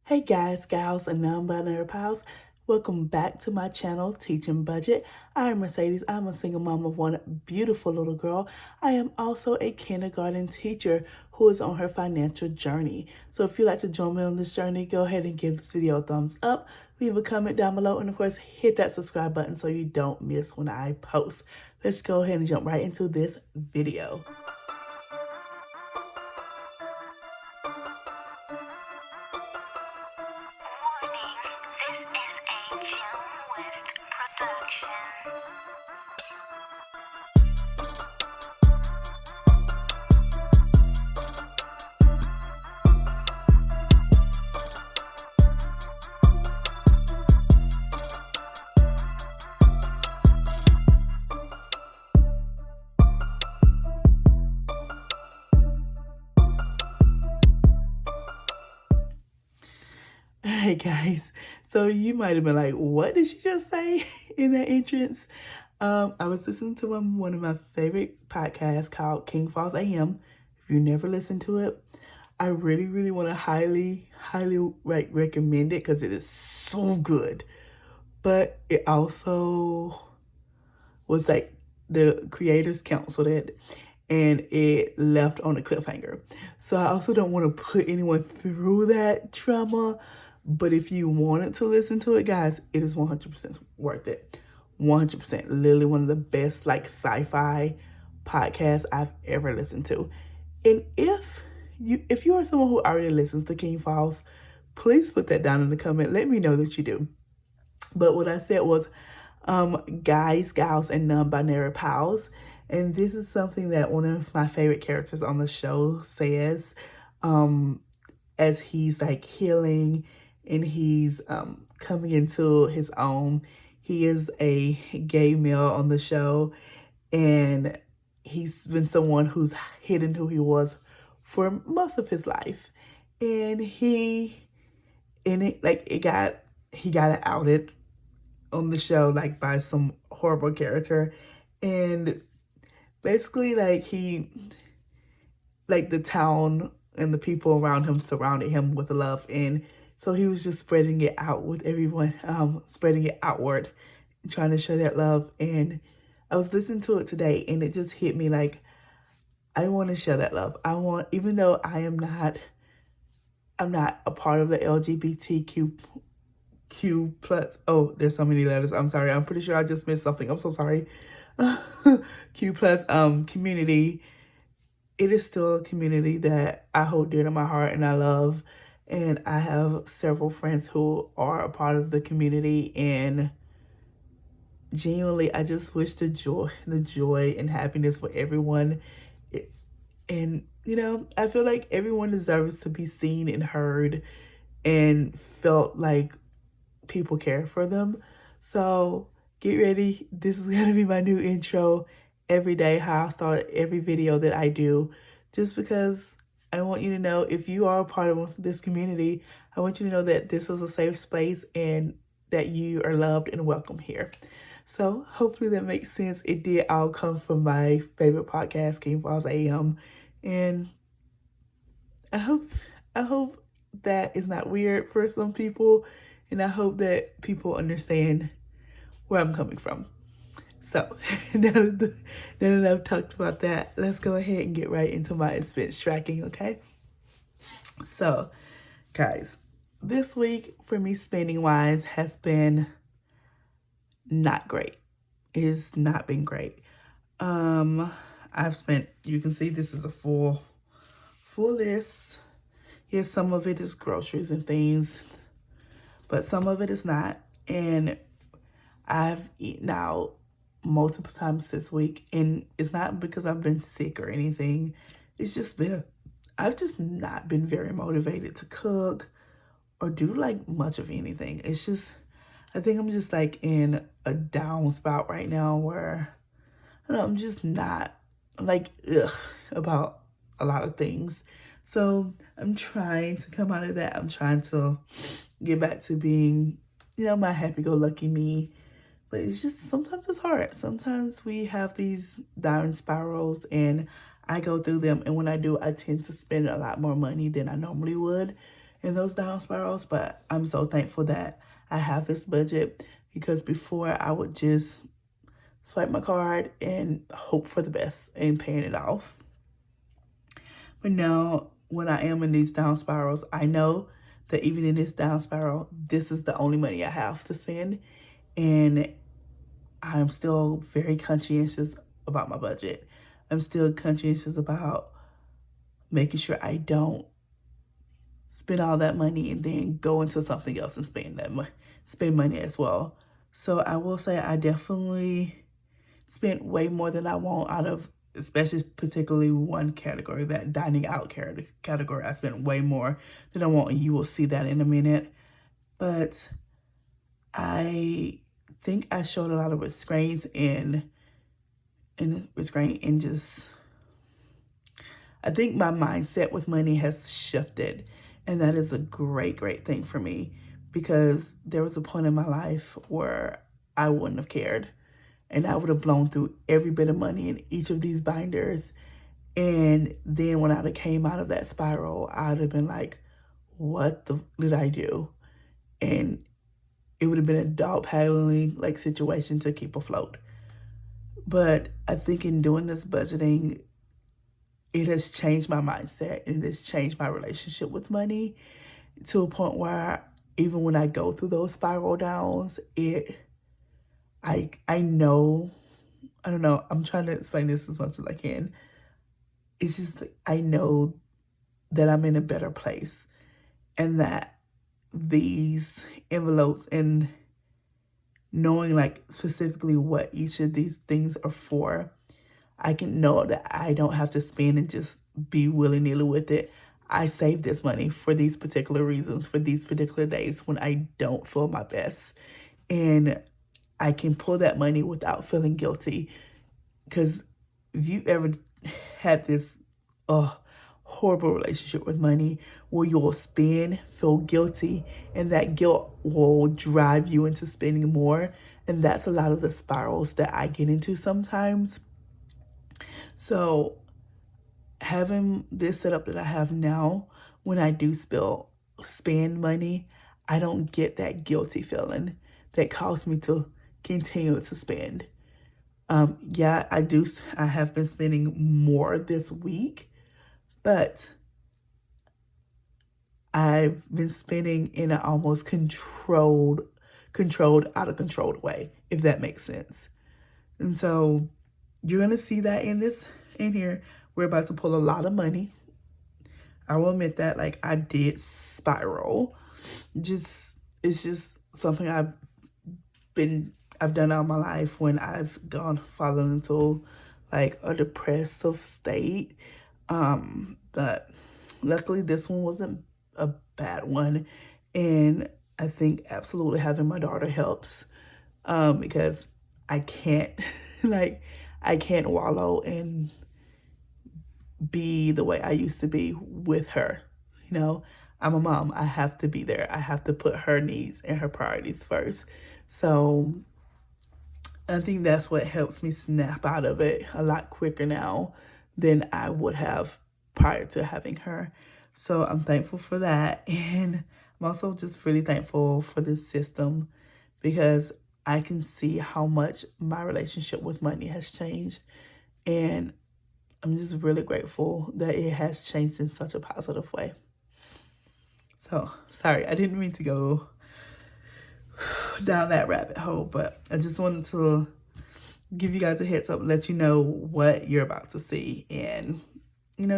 Hey guys, gals, and non-binary pals. Welcome back to my channel, Teaching Budget. I am Mercedes. I'm a single mom of one beautiful little girl. I am also a kindergarten teacher who is on her financial journey. So if you'd like to join me on this journey, go ahead and give this video a thumbs up, leave a comment down below, and of course, hit that subscribe button so you don't miss when I post. Let's go ahead and jump right into this video. All right, guys. So you might have been like, what did she just say in that entrance? I was listening to one of my favorite podcasts called King Falls AM. If you never listened to it, I really, really want to highly recommend it because it is so good. But it also was like the creators canceled it and it left on a cliffhanger. So I also don't want to put anyone through that trauma. But if you wanted to listen to it, guys, it is 100% worth it. 100%. Literally one of the best like sci-fi podcasts I've ever listened to. And if you are someone who already listens to King Falls, please put that down in the comment. Let me know that you do. But what I said was guys, gals, and non-binary pals. And this is something that one of my favorite characters on the show says as he's like healing and he's coming into his own. He is a gay male on the show, and he's been someone who's hidden who he was for most of his life. And he got it outed on the show like by some horrible character, and basically the town and the people around him surrounded him with love, and so he was just spreading it out with everyone, spreading it outward, trying to show that love. And I was listening to it today, and it just hit me like I want to show that love. Even though I'm not a part of the LGBTQ plus. Oh, there's so many letters. I'm sorry. I'm pretty sure I just missed something. I'm so sorry. Q plus community. It is still a community that I hold dear to my heart and I love. And I have several friends who are a part of the community, and genuinely I just wish the joy and happiness for everyone. And I feel like everyone deserves to be seen and heard and felt like people care for them. So get ready. This is gonna be my new intro every day, how I start every video that I do, just because I want you to know, if you are a part of this community, I want you to know that this is a safe space and that you are loved and welcome here. So hopefully that makes sense. It did all come from my favorite podcast, King Falls AM. And I hope that is not weird for some people, and I hope that people understand where I'm coming from. So now that I've talked about that, let's go ahead and get right into my expense tracking, okay? So, guys, this week for me spending wise has been not great. It has not been great. I've spent, you can see this is a full list. Yes, some of it is groceries and things, but some of it is not. And I've eaten out multiple times this week, and it's not because I've been sick or anything. It's just been, I've just not been very motivated to cook or do like much of anything. It's just, I think I'm just like in a down spot right now where, I don't know, I'm just not like about a lot of things. So I'm trying to come out of that. I'm trying to get back to being, my happy-go-lucky me. But it's just, sometimes it's hard. Sometimes we have these down spirals, and I go through them. And when I do, I tend to spend a lot more money than I normally would. in those down spirals. But I'm so thankful that I have this budget, because before I would just swipe my card and hope for the best and paying it off. But now, when I am in these down spirals, I know that even in this down spiral, this is the only money I have to spend. And I'm still very conscientious about my budget. I'm still conscientious about making sure I don't spend all that money and then go into something else and spend money as well. So I will say I definitely spent way more than I want out of, especially particularly one category, that dining out category. I spent way more than I want, and you will see that in a minute. But I think I showed a lot of restraint and just, I think my mindset with money has shifted, and that is a great, great thing for me, because there was a point in my life where I wouldn't have cared, and I would have blown through every bit of money in each of these binders. And then when I came out of that spiral, I'd have been like, what did I do? And it would have been a dog paddling like situation to keep afloat. But I think in doing this budgeting, it has changed my mindset, and it has changed my relationship with money to a point where even when I go through those spiral downs, I know, I don't know, I'm trying to explain this as much as I can. It's just like, I know that I'm in a better place, and that these envelopes, and knowing like specifically what each of these things are for, I can know that I don't have to spend and just be willy-nilly with it. I save this money for these particular reasons, for these particular days when I don't feel my best. And I can pull that money without feeling guilty. Because if you ever had this horrible relationship with money where you'll spend, feel guilty, and that guilt will drive you into spending more. And that's a lot of the spirals that I get into sometimes. So having this setup that I have now, when I do spend money, I don't get that guilty feeling that causes me to continue to spend. Yeah, I have been spending more this week, but I've been spending in an almost out of controlled way, if that makes sense. And so you're gonna see that in here. We're about to pull a lot of money. I will admit that, like, I did spiral. It's just something I've done all my life when I've fallen into like a depressive state. But luckily this one wasn't a bad one. And I think absolutely having my daughter helps, because I can't like I can't wallow and be the way I used to be with her. You know, I'm a mom. I have to be there. I have to put her needs and her priorities first. So I think that's what helps me snap out of it a lot quicker now than I would have prior to having her. So I'm thankful for that. And I'm also just really thankful for this system, because I can see how much my relationship with money has changed. And I'm just really grateful that it has changed in such a positive way. So, sorry, I didn't mean to go down that rabbit hole, but I just wanted to give you guys a heads up, let you know what you're about to see, and,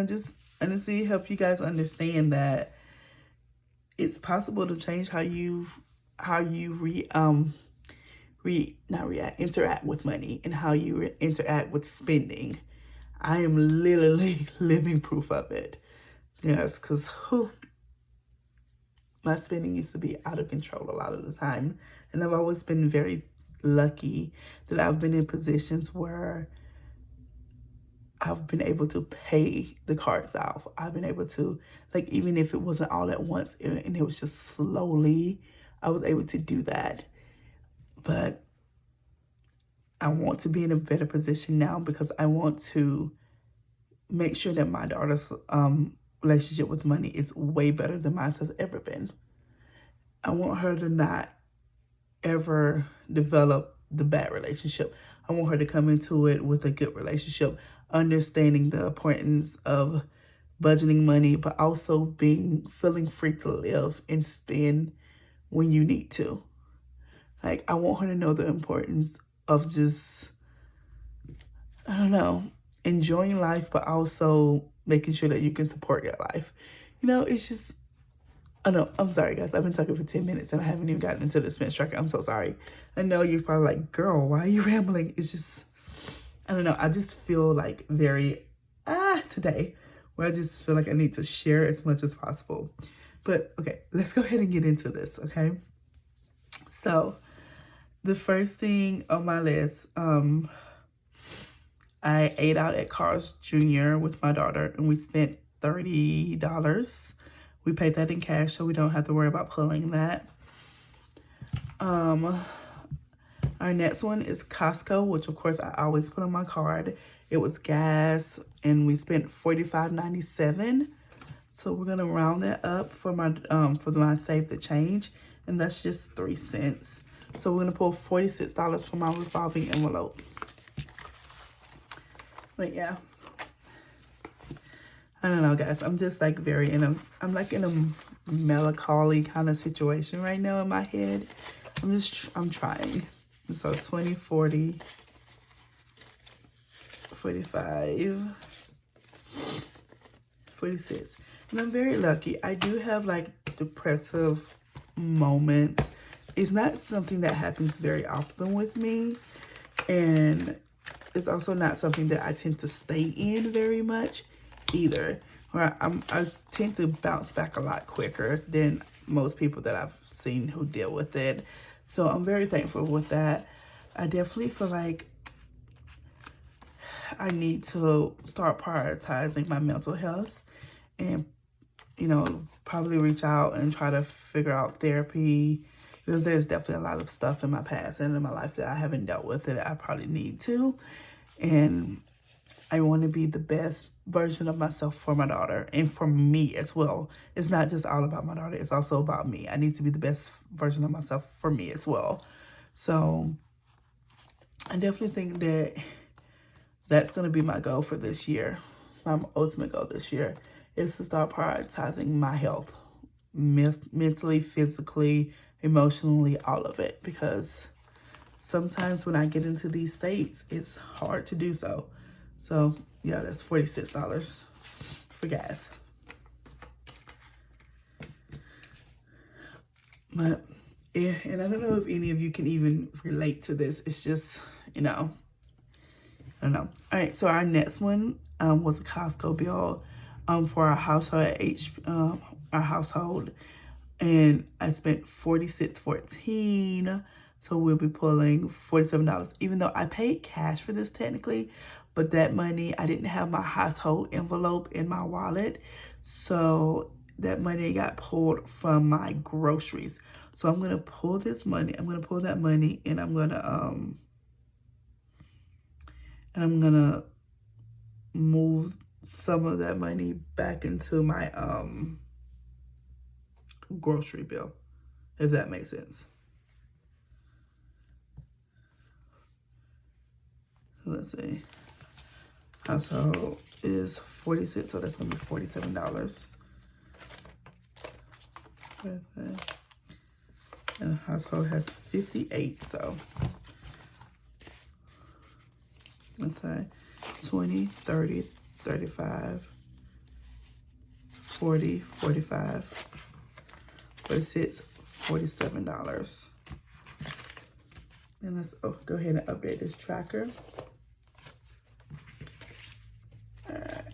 just honestly help you guys understand that it's possible to change how you interact with money, and how you interact with spending. I am literally living proof of it. Yes, because my spending used to be out of control a lot of the time. And I've always been very lucky that I've been in positions where I've been able to pay the cards off. I've been able to, like, even if it wasn't all at once and it was just slowly, I was able to do that. But I want to be in a better position now, because I want to make sure that my daughters relationship with money is way better than mine has ever been. I want her to not ever develop the bad relationship. I want her to come into it with a good relationship, understanding the importance of budgeting money, but also feeling free to live and spend when you need to. Like, I want her to know the importance of just, I don't know, enjoying life, but also making sure that you can support your life. It's just, I know, I'm sorry, guys. I've been talking for 10 minutes and I haven't even gotten into the expense tracker. I'm so sorry. I know you're probably like, girl, why are you rambling? It's just, I don't know. I just feel like very, today, where I just feel like I need to share as much as possible. But, okay, let's go ahead and get into this, okay? So, the first thing on my list, I ate out at Carl's Jr. with my daughter, and we spent $30. We paid that in cash, so we don't have to worry about pulling that. Our next one is Costco, which of course I always put on my card. It was gas, and we spent $45.97. So we're gonna round that up for my Save the Change, and that's just 3 cents. So we're gonna pull $46 from my revolving envelope. But yeah, I don't know, guys. I'm just like I'm like in a melancholy kind of situation right now in my head. I'm trying. So 20, 40, 45, 46. And I'm very lucky. I do have like depressive moments. It's not something that happens very often with me. And it's also not something that I tend to stay in very much either. I tend to bounce back a lot quicker than most people that I've seen who deal with it. So I'm very thankful with that. I definitely feel like I need to start prioritizing my mental health and, probably reach out and try to figure out therapy, because there's definitely a lot of stuff in my past and in my life that I haven't dealt with that I probably need to. And I want to be the best version of myself for my daughter and for me as well. It's not just all about my daughter. It's also about me. I need to be the best version of myself for me as well. So I definitely think that that's going to be my goal for this year. My ultimate goal this year is to start prioritizing my health, mentally, physically, emotionally, all of it. Because sometimes when I get into these states, it's hard to do so. So, yeah, that's $46 for gas. But, yeah, and I don't know if any of you can even relate to this. It's just, I don't know. All right, so our next one was a Costco bill for our household our household. And I spent $46.14. So we'll be pulling $47, even though I paid cash for this technically. But that money, I didn't have my household envelope in my wallet. So that money got pulled from my groceries. So I'm going to pull this money. I'm going to pull that money, and I'm going to move some of that money back into my grocery bill, if that makes sense. So let's see. Household is 46, so that's gonna be $47. And the household has 58, so let's say 20, 30, 35, 40, 45, 46, $47. And let's go ahead and update this tracker. All right.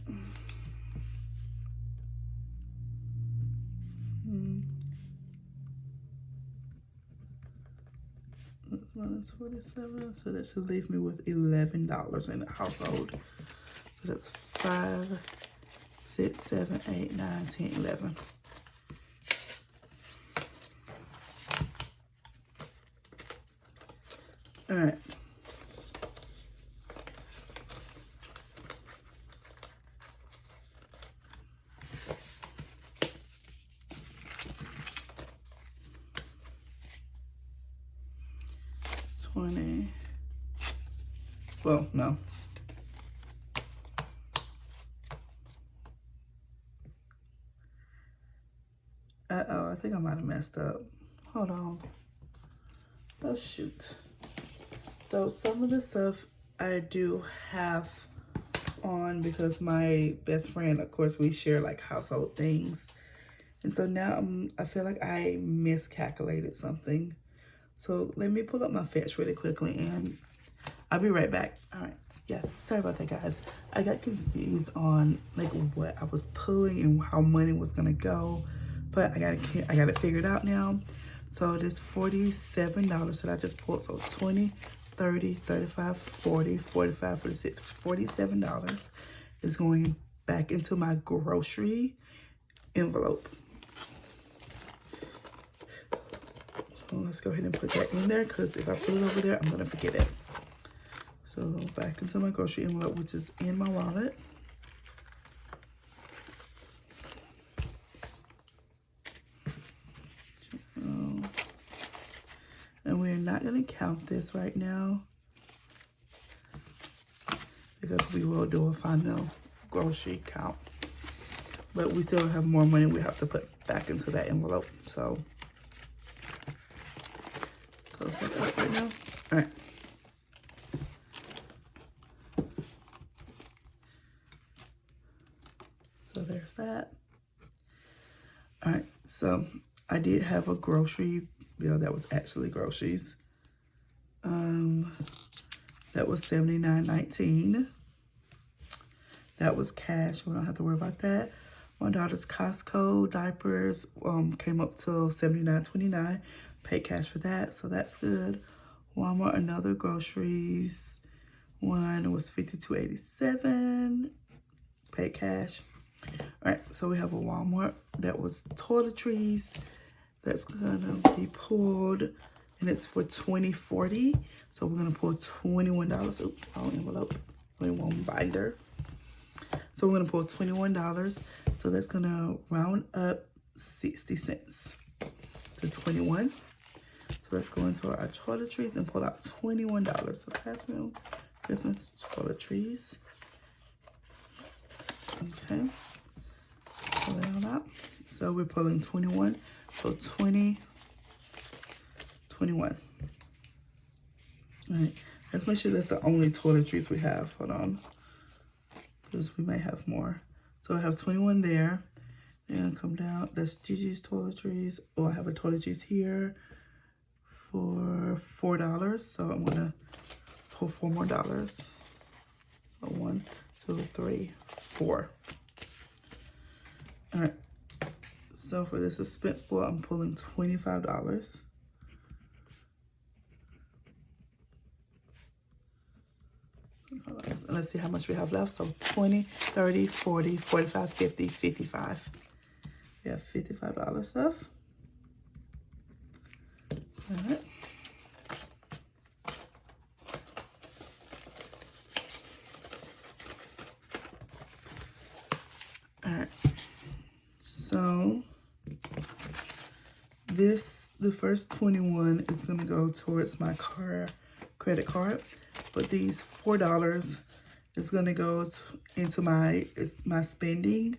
Minus 47, so that should leave me with $11 in the household. So that's 5, 6, 7, 8, 9, 10, 11. All right. 20. Well, no. Uh-oh, I think I might have messed up. Hold on. Oh, shoot. So some of the stuff I do have on because my best friend, of course, we share like household things. And so now I feel like I miscalculated something. So let me pull up my fetch really quickly and I'll be right back. All right. Yeah, sorry about that, guys. I got confused on like what I was pulling and how money was gonna go, but I got it figured out now. So it is $47 that I just pulled. So 20, 30, 35, 40, 45, 46, $47 is going back into my grocery envelope. So let's go ahead and put that in there because if I put it over there, I'm gonna forget it. So back into my grocery envelope, which is in my wallet. And we're not gonna count this right now because we will do a final grocery count. But we still have more money we have to put back into that envelope. So close that up right now. All right. So there's that. All right, so I did have a grocery bill that was actually groceries. That was $79.19. That was cash. We don't have to worry about that. My daughter's Costco diapers came up to $79.29. Paid cash for that, so that's good. Walmart, another groceries. One was $52.87. Paid cash. All right, so we have a Walmart that was toiletries that's gonna be pulled, and it's for $20.40. So we're gonna pull $21. Oops, wrong envelope, 21 binder. So we're gonna pull $21. So that's gonna round up 60 cents to 21. So let's go into our toiletries and pull out $21. So pass me Christmas toiletries. Okay. Pull that all out. So we're pulling 21. So 20, 21. All right. Let's make sure that's the only toiletries we have. Hold on. Because we might have more. So I have 21 there. And come down. That's Gigi's toiletries. Oh, I have a toiletries here for $4. So I'm going to pull $4 more. So 1, 2, 3, 4. All right. So for the suspense bowl, I'm pulling $25. And let's see how much we have left. So 20, 30, 40, 45, 50, 55. We have $55 left. All right. All right. So the first 21 is gonna go towards my credit card, but these $4 is gonna go into my spending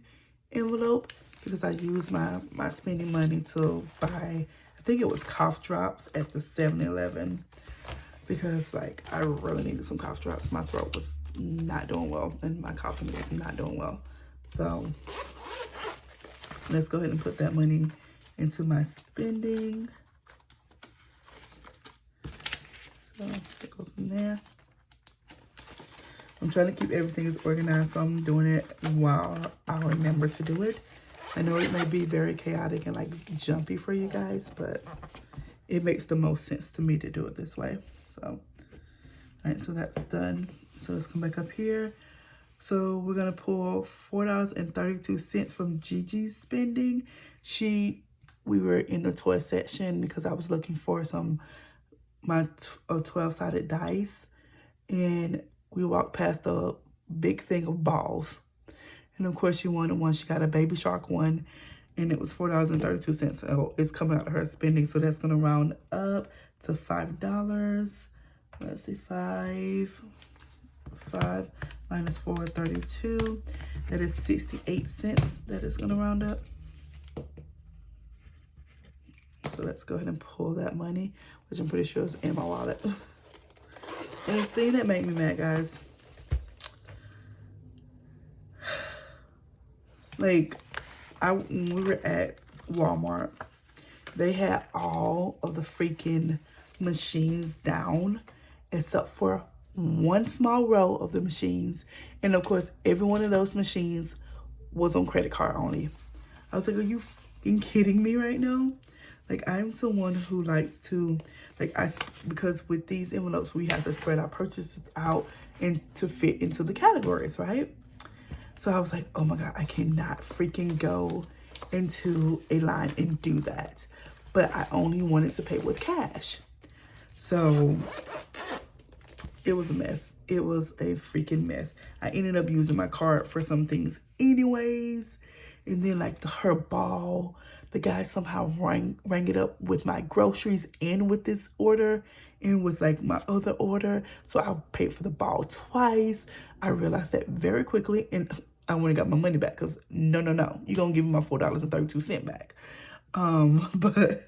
envelope because I use my spending money to buy, I think it was cough drops at the 7-Eleven because like I really needed some cough drops. My throat was not doing well and my coughing was not doing well. So let's go ahead and put that money into my spending. So it goes in there. I'm trying to keep everything as organized, so I'm doing it while I remember to do it. I know it may be very chaotic and like jumpy for you guys, but it makes the most sense to me to do it this way. So, all right, so that's done. So let's come back up here. So we're gonna pull $4.32 from Gigi's spending. We were in the toy section because I was looking for my 12-sided dice, and we walked past a big thing of balls. And of course she wanted one. She got a baby shark one, and it was $4.32. So it's coming out of her spending. So that's gonna round up to $5. let's see, 5 minus 4, 32. That is 68 cents that is gonna round up. So let's go ahead and pull that money, which I'm pretty sure is in my wallet. And the thing that made me mad, guys, like, when we were at Walmart, they had all of the freaking machines down except for one small row of the machines. And of course, every one of those machines was on credit card only. I was like, are you fucking kidding me right now? Like, I'm someone who likes to, like, because with these envelopes, we have to spread our purchases out and to fit into the categories, right? So I was like, oh my God, I cannot freaking go into a line and do that. But I only wanted to pay with cash. So it was a mess. It was a freaking mess. I ended up using my card for some things anyways. And then like her ball, the guy somehow rang it up with my groceries and with this order and with like my other order. So I paid for the ball twice. I realized that very quickly and I went and got my money back because no. You're going to give me my $4.32 back. But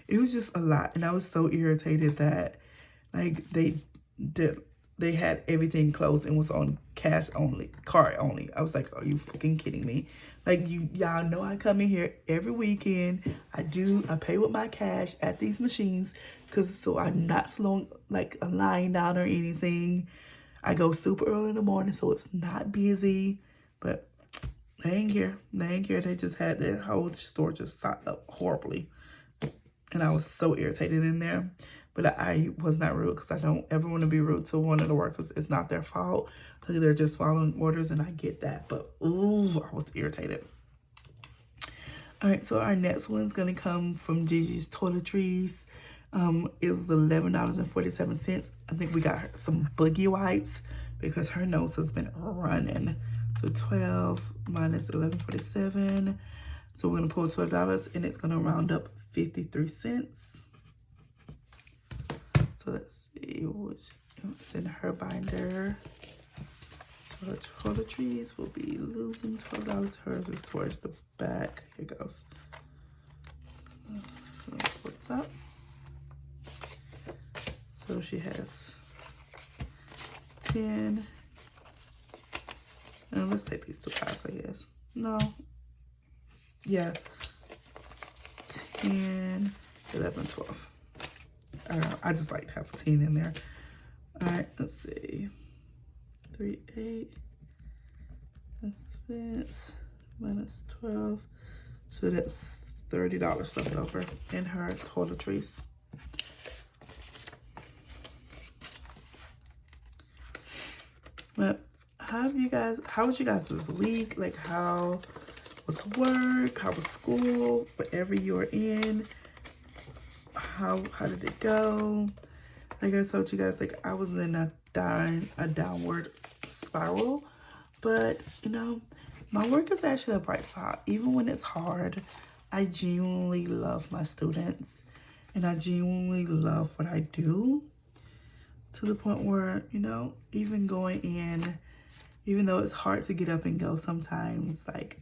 it was just a lot. And I was so irritated that like they had everything closed and was on cash only, card only. I was like, are you fucking kidding me? Like, y'all know I come in here every weekend. I pay with my cash at these machines so I'm not slowing like a line down or anything. I go super early in the morning so it's not busy, but they ain't care. They just had the whole store just stocked up horribly. And I was so irritated in there. But I was not rude because I don't ever want to be rude to one of the workers. It's not their fault. They're just following orders and I get that. But ooh, I was irritated. All right, so our next one's going to come from Gigi's Toiletries. It was $11.47. I think we got her some boogie wipes because her nose has been running. So 12 minus 11.47. So we're going to pull $12 and it's going to round up 53 cents. So let's see what's in her binder. So her toiletries will be losing $12. Hers is towards the back. Here goes. So let's pull this up. So she has 10. And let's take these 2 5s, I guess. No. Yeah. 10, 11, 12. I just like to have 10 in there. All right, let's see. 3, 8. Expense minus 12. So that's $30 left over in her toiletries. But how was you guys this week? Like, how was work? How was school? Whatever you were in. How did it go? Like I told you guys, like I was in a downward spiral, but you know, my work is actually a bright spot. Even when it's hard, I genuinely love my students and I genuinely love what I do to the point where, you know, even going in, even though it's hard to get up and go sometimes, like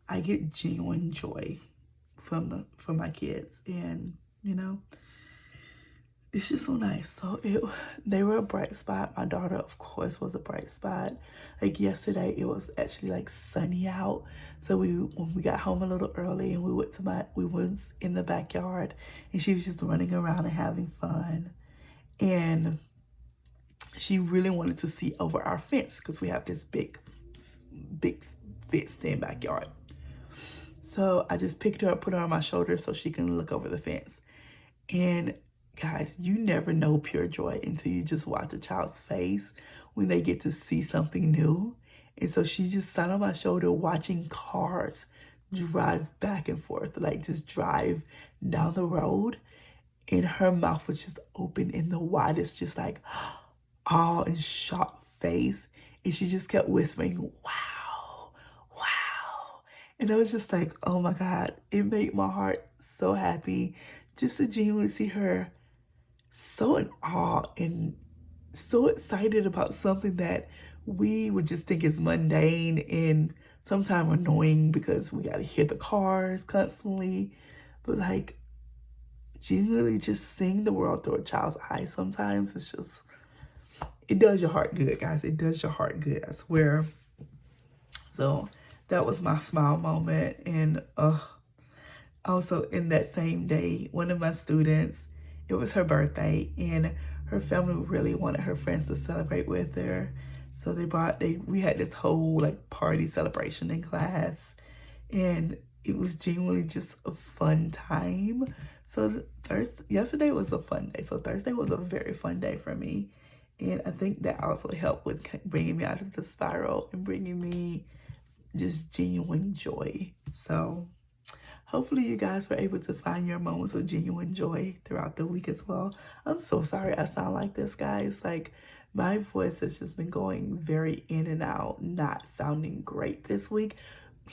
I get genuine joy from my kids. And you know, it's just so nice. So they were a bright spot. My daughter, of course, was a bright spot. Like yesterday, it was actually like sunny out. So when we got home a little early and we went in the backyard and she was just running around and having fun. And she really wanted to see over our fence because we have this big fenced-in backyard. So I just picked her up, put her on my shoulder so she can look over the fence. And guys, you never know pure joy until you just watch a child's face when they get to see something new. And so she just sat on my shoulder watching cars drive back and forth, like just drive down the road. And her mouth was just open in the widest, just like awe and shocked face. And she just kept whispering, wow, wow. And I was just like, oh my God, it made my heart so happy just to genuinely see her so in awe and so excited about something that we would just think is mundane and sometimes annoying because we got to hear the cars constantly. But like, genuinely just seeing the world through a child's eyes sometimes, it's just, it does your heart good, guys. It does your heart good, I swear. So that was my smile moment. And also in that same day, one of my students, it was her birthday, and her family really wanted her friends to celebrate with her. So we had this whole like party celebration in class, and it was genuinely just a fun time. So yesterday was a fun day. So Thursday was a very fun day for me. And I think that also helped with bringing me out of the spiral and bringing me just genuine joy. So hopefully you guys were able to find your moments of genuine joy throughout the week as well. I'm so sorry I sound like this, guys. Like, my voice has just been going very in and out, not sounding great this week.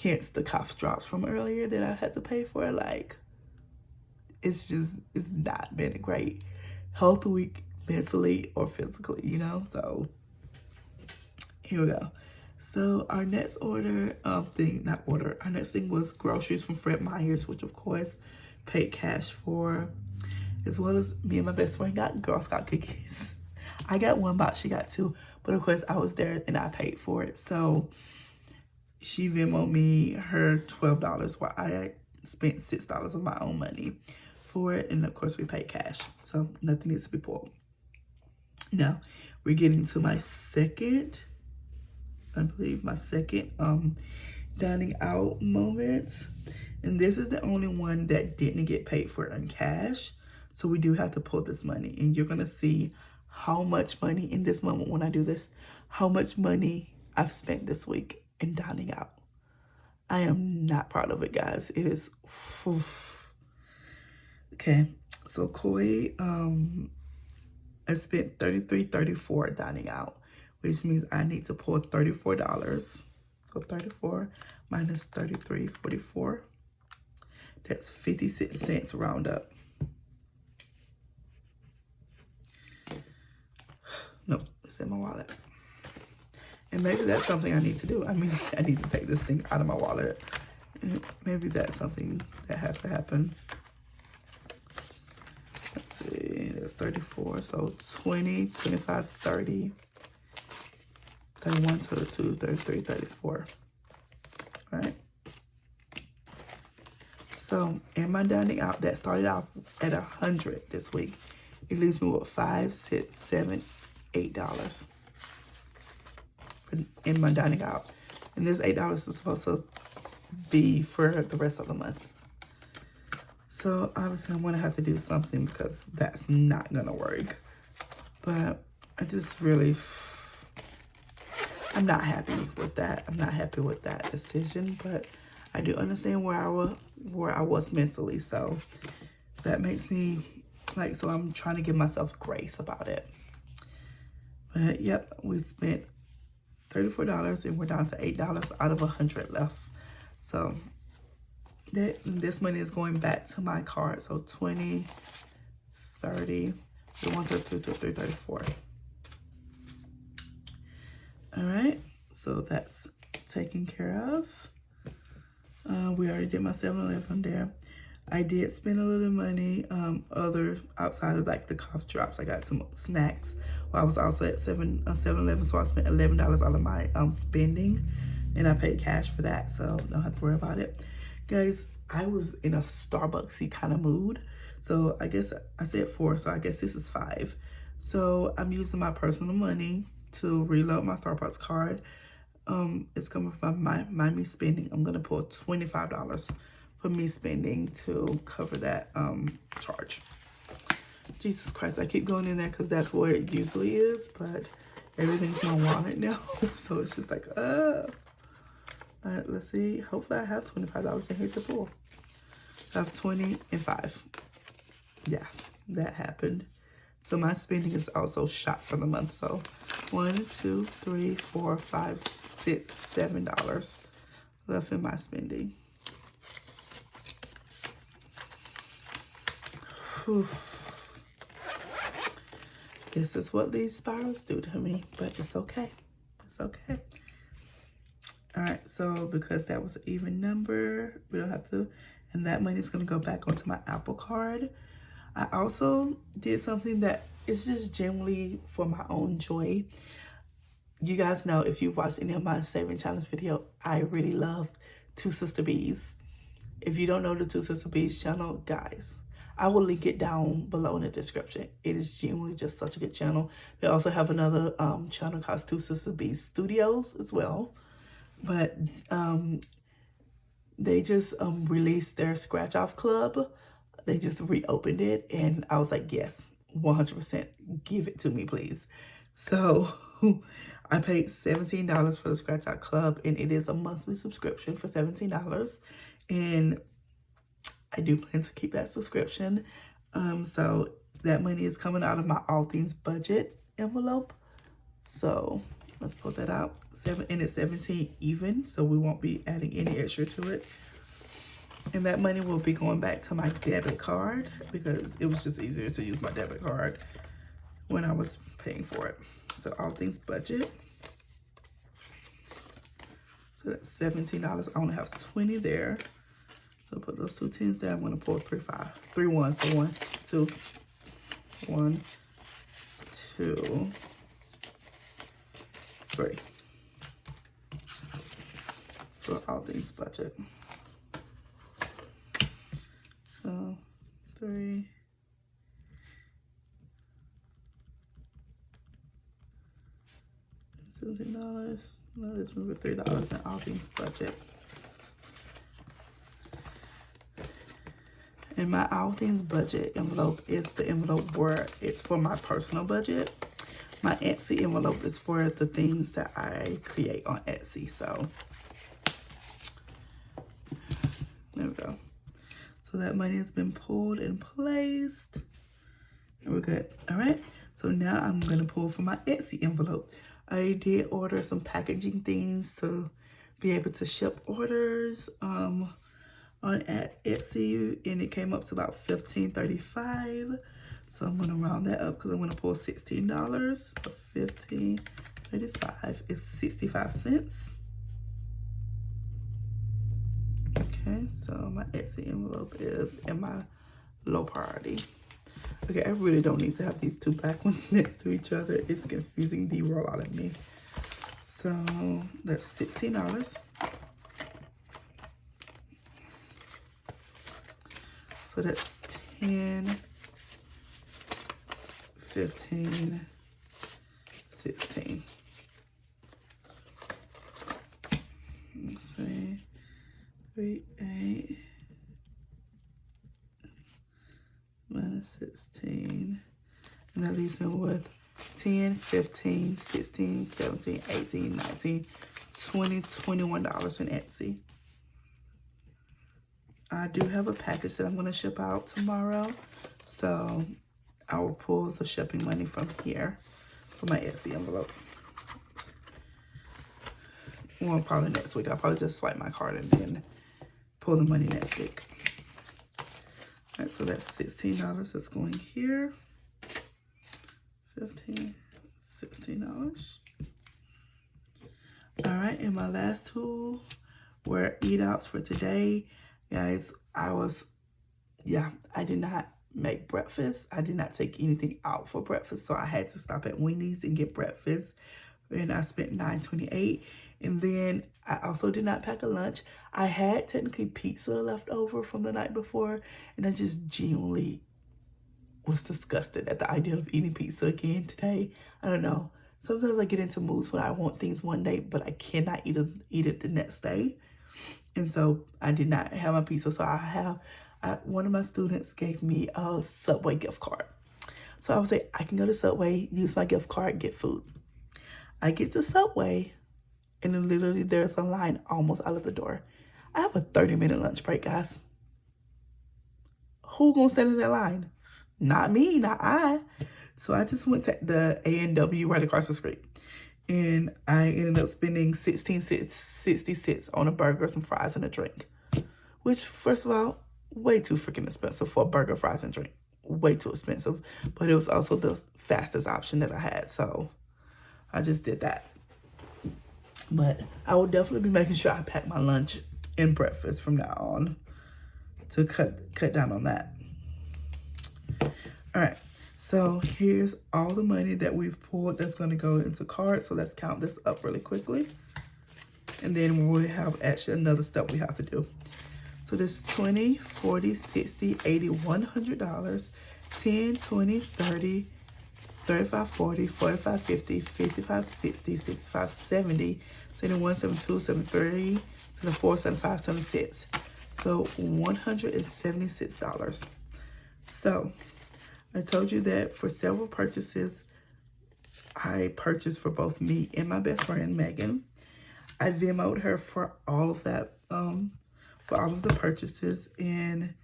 Hence the cough drops from earlier that I had to pay for. Like, it's not been a great health week mentally or physically, you know? So here we go. So our next our next thing was groceries from Fred Meyer's, which of course paid cash for, as well as me and my best friend got Girl Scout cookies. I got one box, she got two, but of course I was there and I paid for it. So she Venmoed me her $12 while I spent $6 of my own money for it. And of course we paid cash. So nothing needs to be pulled. Now we're getting to my second dining out moment. And this is the only one that didn't get paid for in cash. So we do have to pull this money. And you're gonna see how much money in this moment when I do this, how much money I've spent this week in dining out. I am not proud of it, guys. It is, okay. So Koi, I spent $33.34 dining out, which means I need to pull $34. So 34 minus 33.44. That's 56 cents round up. Nope, it's in my wallet. And maybe that's something I need to do. I mean, I need to take this thing out of my wallet. Maybe that's something that has to happen. Let's see, there's 34, so 20, 25, 30, 31, 32, 33, 34, all right? So in my dining out, that started off at 100 this week. It leaves me with $5, $6, $7, $8 in my dining out. And this $8 is supposed to be for the rest of the month. So obviously I'm gonna have to do something because that's not gonna work. But I just really, I'm not happy with that. I'm not happy with that decision, but I do understand where I was mentally. So that makes me like, so I'm trying to give myself grace about it. But yep, we spent $34 and we're down to $8 out of 100 left. So this money is going back to my card. So 20, 30, 1, 2, 3, 34. All right, so that's taken care of. We already did my 7-Eleven there. I did spend a little money, outside of like the cough drops. I got some snacks. Well, I was also at 7-Eleven, so I spent $11 out of my spending, and I paid cash for that, so don't have to worry about it. Guys, I was in a Starbucksy kind of mood, so I guess I said 4, so I guess this is 5. So I'm using my personal money to reload my Starbucks card. It's coming from my me spending. I'm gonna pull $25 for me spending to cover that charge. Jesus Christ, I keep going in there because that's where it usually is, but everything's my wallet now. So it's just like, let's see. Hopefully I have $25 in here to pull. I have 20 and 5. Yeah, that happened. So my spending is also shot for the month. So 1, 2, 3, 4, 5, 6, $7 left in my spending. Whew. This is what these spirals do to me, but it's okay. It's okay. All right, so because that was an even number, we don't have to, and that money is gonna go back onto my Apple Card. I also did something that is just generally for my own joy. You guys know, if you've watched any of my saving challenge video, I really loved Two Sister Bees. If you don't know the Two Sister Bees channel, guys, I will link it down below in the description. It is genuinely just such a good channel. They also have another channel called Two Sister Bees Studios as well. But they just released their Scratch Off Club. They just reopened it, and I was like, yes, 100%, give it to me, please. So I paid $17 for the Scratch Off Club, and it is a monthly subscription for $17. And I do plan to keep that subscription. So that money is coming out of my All Things Budget envelope. So let's pull that out. And it's 17 even, so we won't be adding any extra to it. And that money will be going back to my debit card because it was just easier to use my debit card when I was paying for it. So All Things Budget. So that's $17. I only have 20 there. So put those 2 10s there. I'm going to pull 3 ones. So 1, 2, 1, 2, 3. So All Things Budget. So 3. $17. No, let's move it $3 in All Things Budget. And my All Things Budget envelope is the envelope where it's for my personal budget. My Etsy envelope is for the things that I create on Etsy. So there we go. So that money has been pulled and placed. And we're good. All right. So now I'm going to pull from my Etsy envelope. I did order some packaging things to be able to ship orders on Etsy, and it came up to about $15.35. So I'm going to round that up because I'm going to pull $16. So $15.35 is 65 cents. Okay, so my Etsy envelope is in my low priority. Okay, I really don't need to have these two back ones next to each other. It's confusing the roll out of me. So that's $16. So that's 10, 15, 16. Let's see. 3, 8 minus 16. And that leaves me with 10, 15, 16, 17, 18, 19, 20, $21 in Etsy. I do have a package that I'm going to ship out tomorrow. So I will pull the shipping money from here for my Etsy envelope. Well, probably next week. I'll probably just swipe my card and then pull the money next week. All right, so that's $16 that's going here. 15, $16. All right, and my last two were eat outs for today. Guys, I did not make breakfast. I did not take anything out for breakfast, so I had to stop at Wendy's and get breakfast. And I spent $9.28. And then I also did not pack a lunch. I had technically pizza left over from the night before, and I just genuinely was disgusted at the idea of eating pizza again today. I don't know. Sometimes I get into moods when I want things one day, but I cannot eat it the next day. And so I did not have my pizza. So one of my students gave me a Subway gift card. So I was like, I can go to Subway, use my gift card, get food. I get to Subway, and then literally there's a line almost out of the door. I have a 30-minute lunch break, guys. Who gonna stand in that line? Not me, not I. So I just went to the A&W right across the street. And I ended up spending 60 cents on a burger, some fries, and a drink. Which, first of all, way too freaking expensive for a burger, fries, and drink. way too expensive, but it was also the fastest option that I had, so I just did that. But I will definitely be making sure I pack my lunch and breakfast from now on to cut down on that. All right, so here's all the money that we've pulled that's going to go into cards. So let's count this up really quickly, and then we'll have actually another step we have to do. So this 20, 40, 60, 80, $100, 10, 20, 30, 35, 40, 45, 50, 55, 60, 65, 70, 71, 72, 73, 74, 75, 76. So $176. So I told you that for several purchases, I purchased for both me and my best friend, Megan. I Venmo'd her for all of that, for all of the purchases, and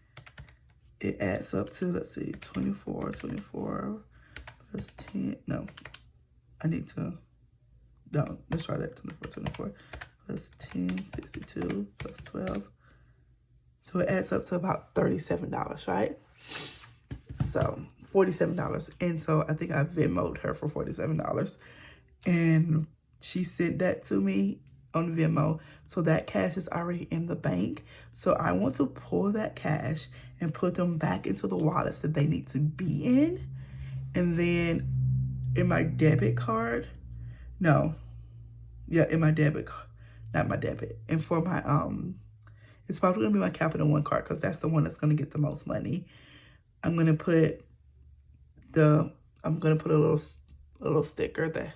it adds up to, let's see, 24 plus 10, no, let's try that, 24 plus 10, 62 plus 12. So it adds up to about $37, right? So $47. And so I think I Venmo'd her for $47. And she sent that to me on Venmo. So that cash is already in the bank. So I want to pull that cash and put them back into the wallets that they need to be in. And then in my debit card, in my debit card, not my debit. And for my, it's probably gonna be my Capital One card because that's the one that's gonna get the most money. I'm gonna put a little sticker there,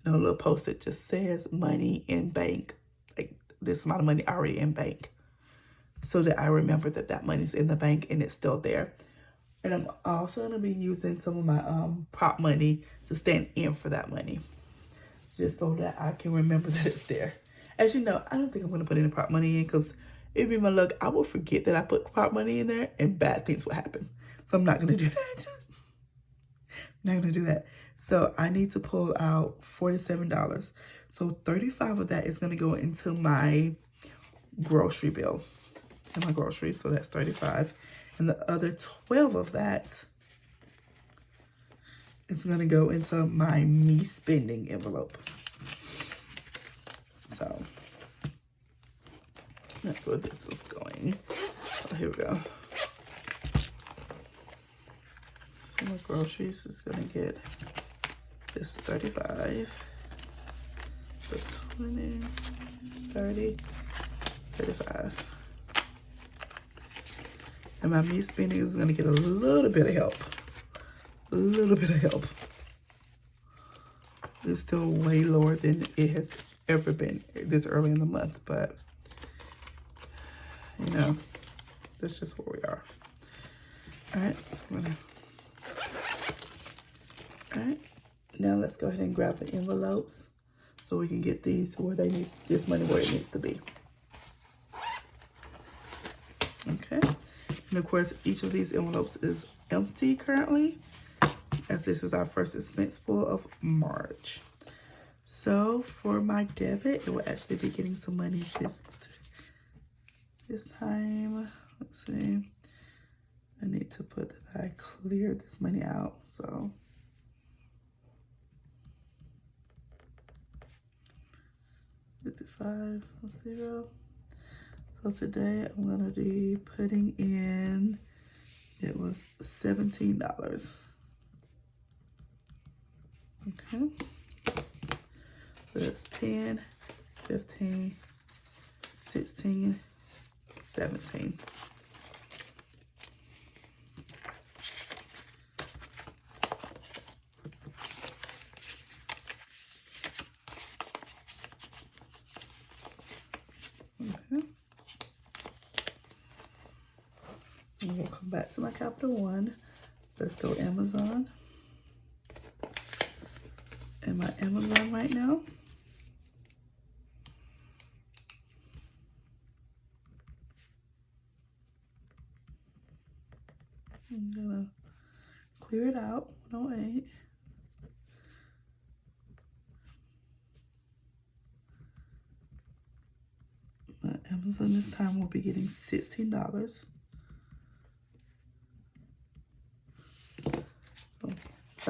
a little post that just says money in bank, like this amount of money already in bank, so that I remember that that money's in the bank and it's still there. And I'm also gonna be using some of my prop money to stand in for that money, just so that I can remember that it's there. As you know, I don't think I'm gonna put any prop money in because it'd be my luck. I will forget that I put prop money in there and bad things will happen. So I'm not gonna do that. Not gonna do that. So I need to pull out $47. So 35 of that is gonna go into my grocery bill and my groceries. So that's 35. And the other 12 of that is gonna go into my me spending envelope. So that's where this is going. So here we go. So my groceries is gonna get this 35, so 20, 30, 35. And my me spending is gonna get a little bit of help. A little bit of help. It's still way lower than it has ever been this early in the month, but you know, that's just where we are. All right, so I'm gonna, all right, now let's go ahead and grab the envelopes so we can get these where they need this money where it needs to be. Okay, and of course, each of these envelopes is empty currently, as this is our first expense pool of March. So for my debit, it will actually be getting some money this time. Let's see. I need to put that I cleared this money out. So $55.0. So today I'm gonna be putting in, it was $17. Okay. So that's 10, 15, 16, 17. Okay. And we'll come back to my Capital One. Let's go Amazon. And my Amazon right now, I'm gonna clear it out, 108. My Amazon this time will be getting $16.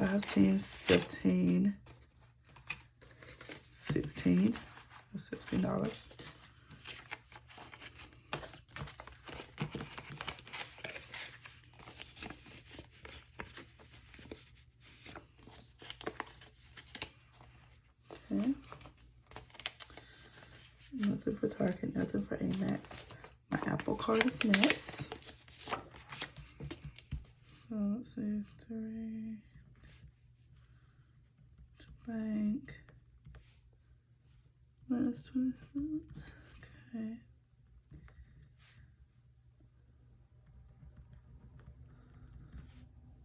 5, 10, 15, 16. That's $16. Okay. Nothing for Target, nothing for Amex. My Apple Card is next. So let's see, 3 to bank. Minus 20 cents. Okay.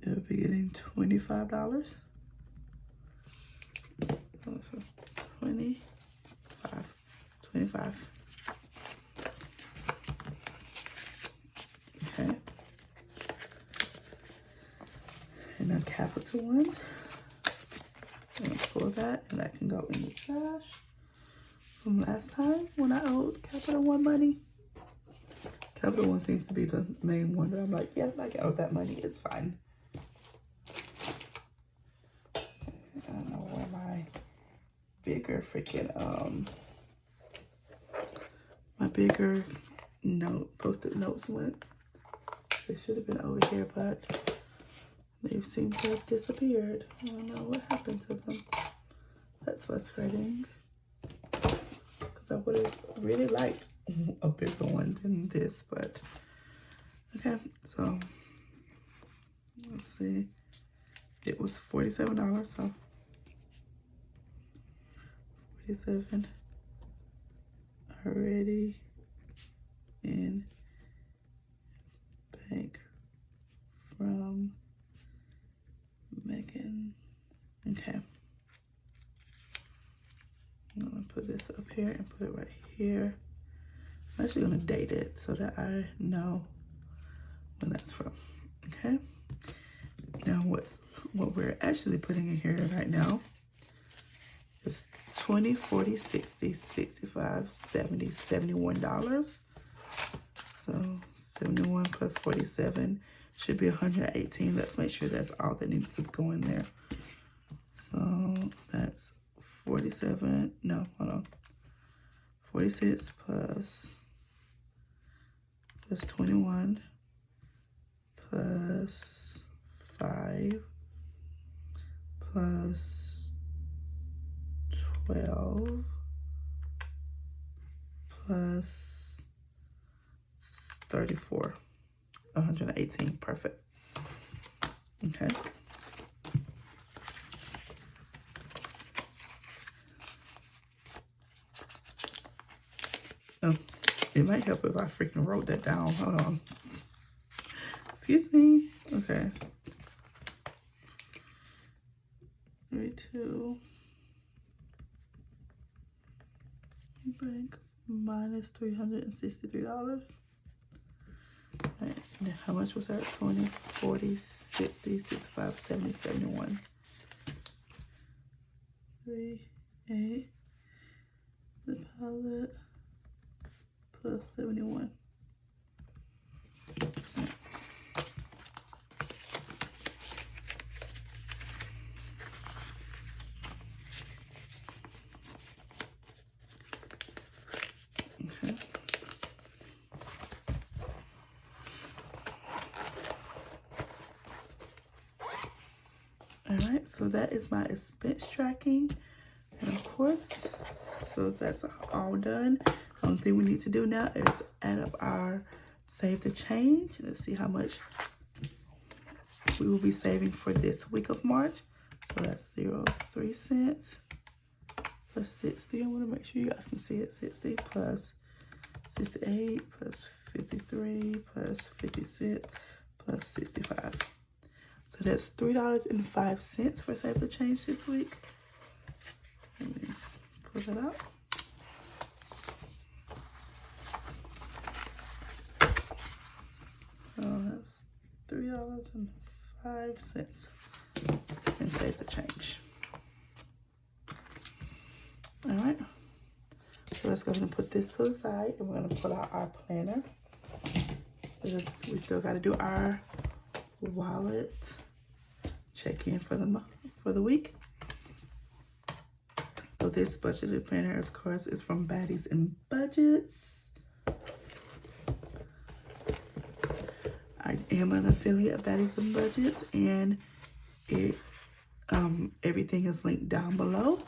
It would be getting $25. So 25. Okay. And then Capital One. I'm gonna pull that, and that can go in the trash from last time when I owed Capital One money. Capital One seems to be the main one that I'm like, yeah, I can owe that money. It's fine. I don't know where my bigger freaking my bigger post-it notes went. They should have been over here, but they seem to have disappeared. I don't know what happened to them. That's frustrating, because I would have really liked a bigger one than this, but okay. So let's see. It was $47, so 47 already in bank from Megan. Okay. I'm gonna put this up here and put it right here. I'm actually gonna date it so that I know when that's from. Okay. Now what we're actually putting in here right now is 20, 40, 60, 65, 70, $71. So 71 plus 47 should be 118. Let's make sure that's all that needs to go in there. So that's 47, no, hold on. 46 plus 21 plus 5 plus 12 plus 34, 118, perfect. Okay. Oh, it might help if I freaking wrote that down. Hold on. Excuse me. Okay. 32 bank minus $363. Right. Now how much was that? 20, 40, 60, 65, 70, 71. 3, 8. Deposit plus 71. Okay. All right, so that is my expense tracking. And of course, so that's all done. The only thing we need to do now is add up our save the change. Let's see how much we will be saving for this week of March. So that's 0.03 cents plus 60. I want to make sure you guys can see it. 60 plus 68 plus 53 plus 56 plus 65. So that's $3.05 for save the change this week. Let me pull it out. So that's $3.05 and save the change. All right. So let's go ahead and put this to the side, and we're gonna pull out our planner because we still got to do our wallet check in for the week. So this budgeted planner, of course, is from Baddies and Budgets. I am an affiliate of Baddies and Budgets, and everything is linked down below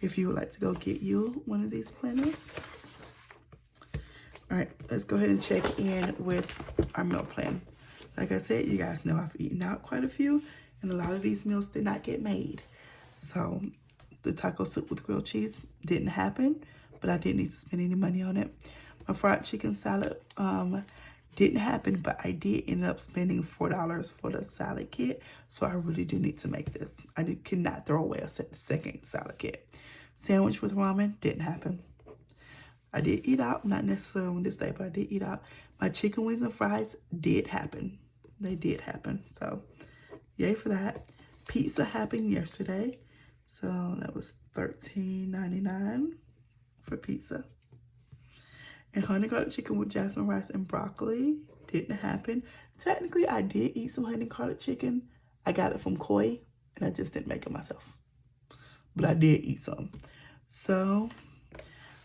if you would like to go get you one of these planners. All right, let's go ahead and check in with our meal plan. Like I said, you guys know I've eaten out quite a few, and a lot of these meals did not get made. So the taco soup with grilled cheese didn't happen, but I didn't need to spend any money on it. My fried chicken salad didn't happen, but I did end up spending $4 for the salad kit. So I really do need to make this. I cannot throw away a second salad kit. Sandwich with ramen didn't happen. I did eat out, not necessarily on this day, but I did eat out. My chicken wings and fries did happen. They did happen. So yay for that. Pizza happened yesterday. So that was $13.99 for pizza. And honey garlic chicken with jasmine rice and broccoli didn't happen. Technically, I did eat some honey garlic chicken. I got it from Koi, and I just didn't make it myself. But I did eat some. So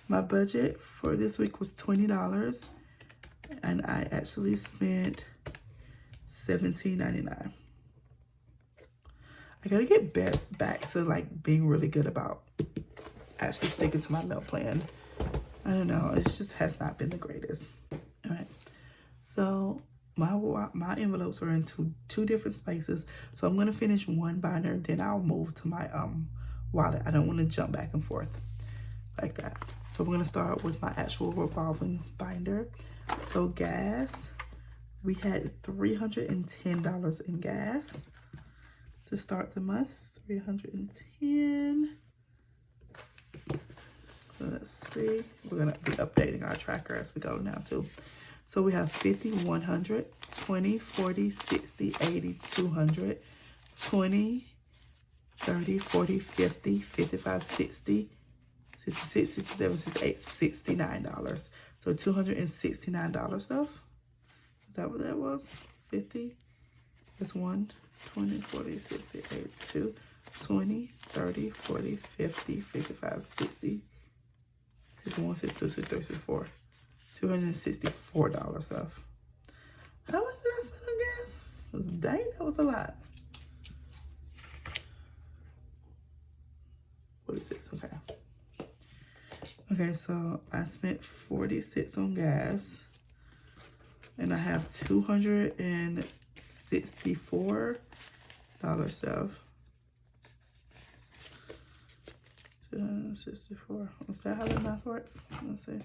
my budget for this week was $20, and I actually spent $17.99. I gotta get back to like being really good about actually sticking to my meal plan. I don't know, it just has not been the greatest. All right, so my envelopes are in two different spaces. So I'm gonna finish one binder, then I'll move to my wallet. I don't want to jump back and forth like that. So we're gonna start with my actual revolving binder. So gas, we had $310 in gas to start the month. 310. So let's see. We're gonna be updating our tracker as we go now too. So we have 50, 100, 20, 40, 60, 80, 200, 20, 30, 40, 50, 55, 60, 66, 67, 68, $69. So $269 stuff. Is that what that was? 50. That's 1, 20, 40, 60, 80, 2, 20, 30, 40, 50, 55, 60, 61, 62, 63, 64. $264 stuff. How much did I spend on gas? Dang, that was a lot. 46, okay. Okay, so I spent 46 on gas, and I have $264 stuff. 264. What's that? How that math works? Let's see.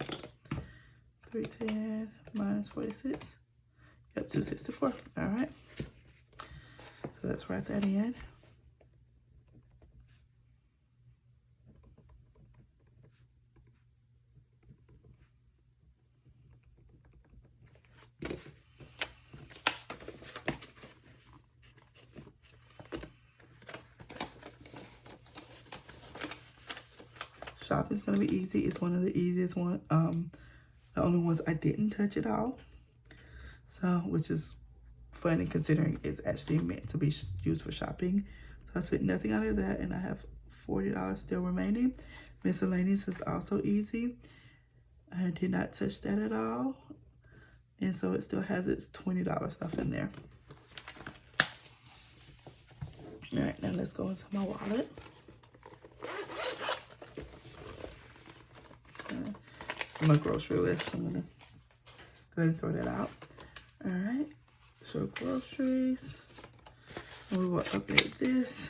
310 minus 46. Yep, 264. All right. So let's write that in. Shopping's gonna be easy. It's one of the easiest one. The only ones I didn't touch at all. So, which is funny considering it's actually meant to be used for shopping. So I spent nothing out of that, and I have $40 still remaining. Miscellaneous is also easy. I did not touch that at all, and so it still has its $20 stuff in there. All right, now let's go into my wallet. This is my grocery list. I'm gonna go ahead and throw that out. All right, so groceries. And we will update this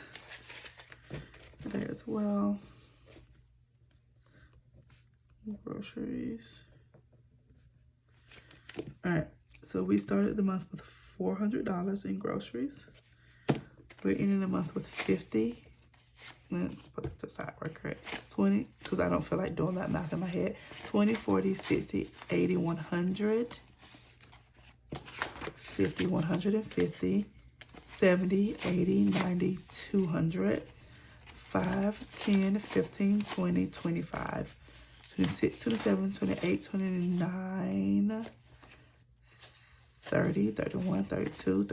there as well. Groceries. All right, so we started the month with $400 in groceries. We're ending the month with 50. Let's put it to the side right quick. 20, because I don't feel like doing that math in my head. 20, 40, 60, 80, 100, 50, 150, 70, 80, 90, 200, 5, 10, 15, 20, 25, 26, 27, 28, 29, 30, 31, 32,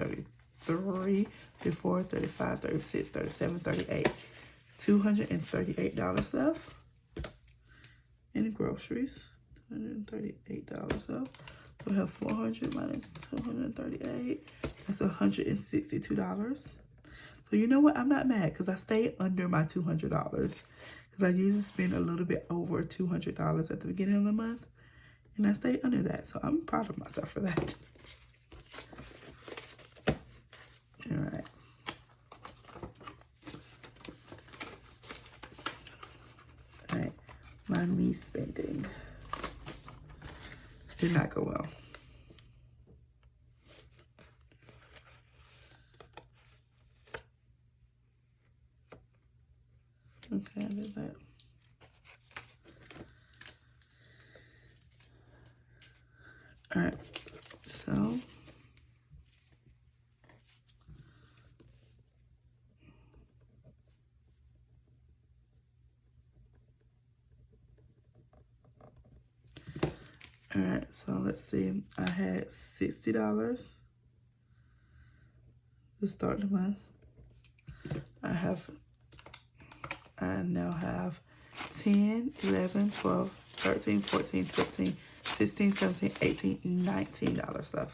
33, 34, 35, 36, 37, 38. $238 left in groceries. $238 left. We have 400 minus 238. That's $162. So you know what? I'm not mad because I stayed under my $200 because I usually spend a little bit over $200 at the beginning of the month, and I stayed under that. So I'm proud of myself for that. All right. All right. My me spending did not go well. Okay, I did that. All right, so all right, so let's see. I had $60 to start the month. I now have 10, 11, 12, 13, 14, 15, 16, 17, 18, $19 left.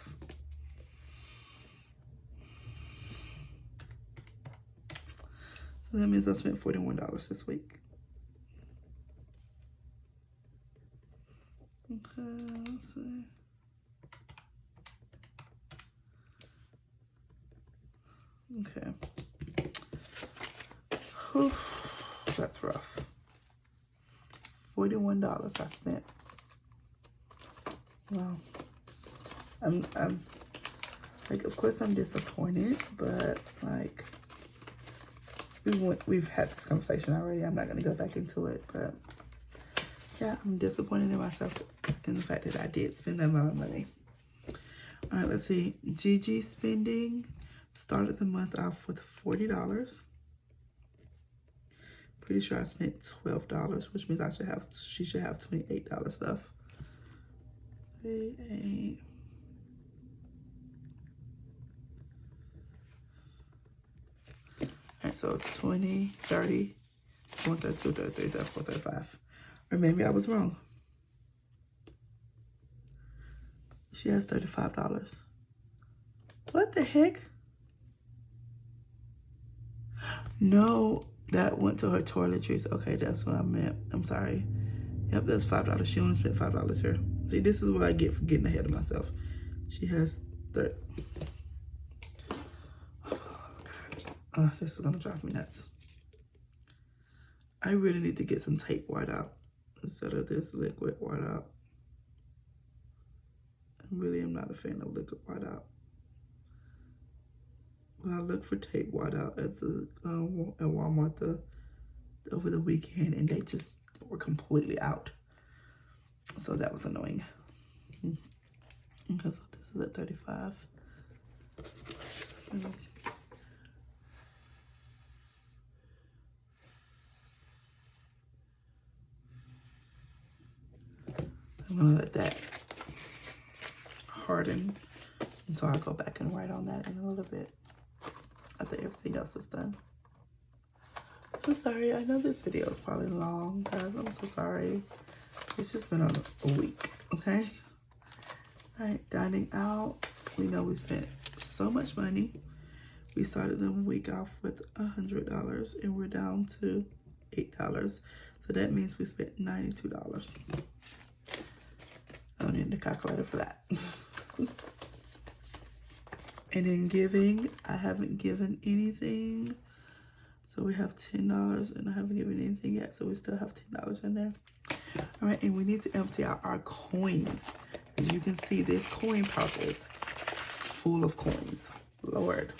So that means I spent $41 this week. Okay, let's see. Okay. Whew, that's rough. $41 I spent. Wow. I'm like, of course I'm disappointed, but like we've had this conversation already. I'm not gonna go back into it, but yeah, I'm disappointed in myself in the fact that I did spend that amount of money. All right, let's see. Gigi spending started the month off with $40. Pretty sure I spent $12, which means she should have $28 left. 38. All right, so 20, 30, 132, 33, 34, 35. Or maybe I was wrong. She has $35. What the heck? No, that went to her toiletries. Okay, that's what I meant. I'm sorry. Yep, that's $5. She only spent $5 here. See, this is what I get for getting ahead of myself. She has this is gonna drive me nuts. I really need to get some tape whiteout instead of this liquid whiteout. I really am not a fan of liquid whiteout. Well, I looked for tape whiteout at the at Walmart over the weekend, and they just were completely out. So that was annoying. Okay, so this is at 35. I'm gonna let that harden, and so I'll go back and write on that in a little bit after everything else is done. I'm sorry, I know this video is probably long, guys. I'm so sorry. It's just been a week, okay? All right, dining out. We know we spent so much money. We started the week off with $100, and we're down to $8. So that means we spent $92. I don't need a calculator for that. And in giving, I haven't given anything. So we have $10, and I haven't given anything yet. So we still have $10 in there. All right, and we need to empty out our coins. As you can see, this coin pouch is full of coins. Lord.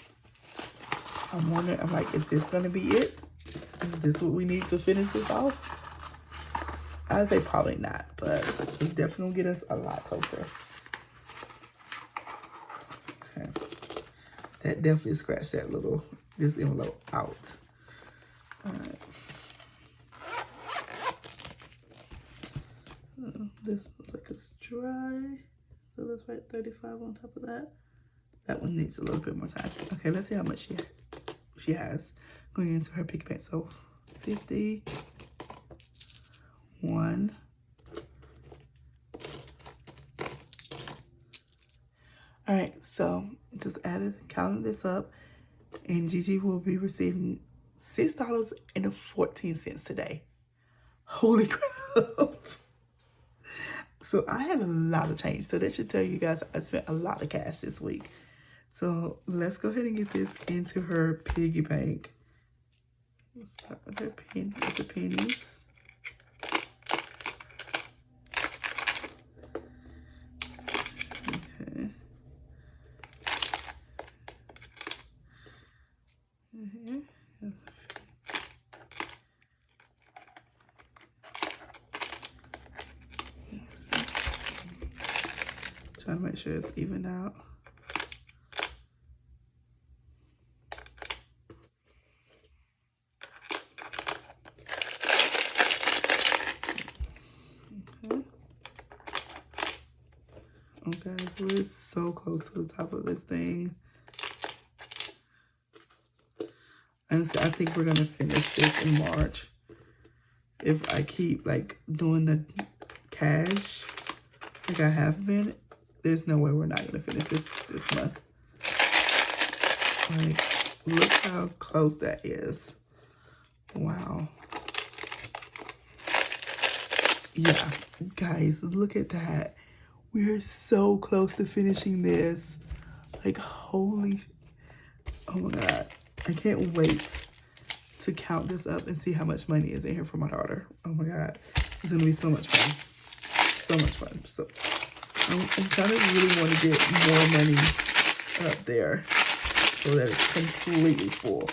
I'm wondering, I'm like, is this gonna be it? Is this what we need to finish this off? I'd say probably not, but it's definitely gonna get us a lot closer. Okay. That definitely scratched this envelope out. All right. This looks like it's dry. So let's write 35 on top of that. That one needs a little bit more time. Okay, let's see how much she has going into her piggy bank. So 50, 1. All right, so just counted this up, and Gigi will be receiving $6.14 today. Holy crap. So I had a lot of change. So that should tell you guys I spent a lot of cash this week. So let's go ahead and get this into her piggy bank. Let's start with the pennies. Okay. Trying to make sure it's even out. Okay, so we're so close to the top of this thing. Honestly, I think we're gonna finish this in March. If I keep like doing the cash like I have been, there's no way we're not gonna finish this month. Like, look how close that is. Wow. Yeah, guys, look at that. We're so close to finishing this. Like, holy, oh my God. I can't wait to count this up and see how much money is in here for my daughter. Oh my God. It's gonna be so much fun. So much fun. So I'm kind of really want to get more money up there so that it's completely full.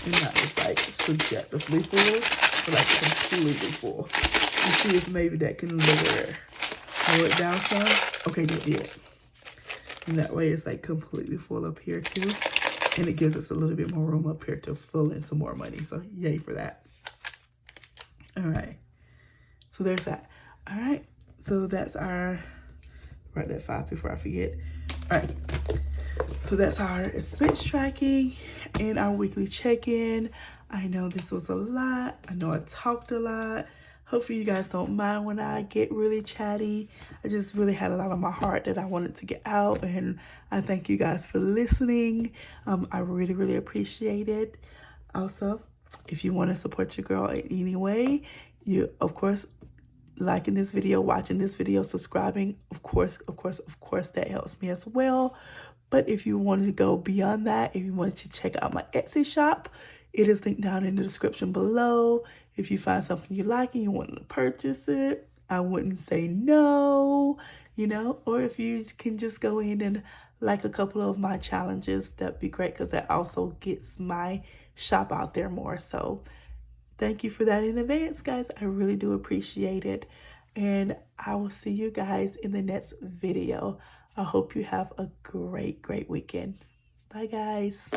And not just like subjectively full, but like completely full. And see if maybe that can lower it down some. Okay, yeah. And that way it's like completely full up here too. And it gives us a little bit more room up here to fill in some more money. So yay for that. All right. So there's that. All right. So that's our, write that 5 before I forget. All right. So that's our expense tracking and our weekly check-in. I know this was a lot. I know I talked a lot. Hopefully you guys don't mind when I get really chatty. I just really had a lot on my heart that I wanted to get out, and I thank you guys for listening. I really, really appreciate it. Also, if you want to support your girl in any way, you, of course, liking this video, watching this video, subscribing, of course, that helps me as well. But if you wanted to go beyond that, if you wanted to check out my Etsy shop, it is linked down in the description below. If you find something you like and you want to purchase it, I wouldn't say no, you know, or if you can just go in and like a couple of my challenges, that'd be great, because that also gets my shop out there more. So thank you for that in advance, guys. I really do appreciate it. And I will see you guys in the next video. I hope you have a great, great weekend. Bye, guys.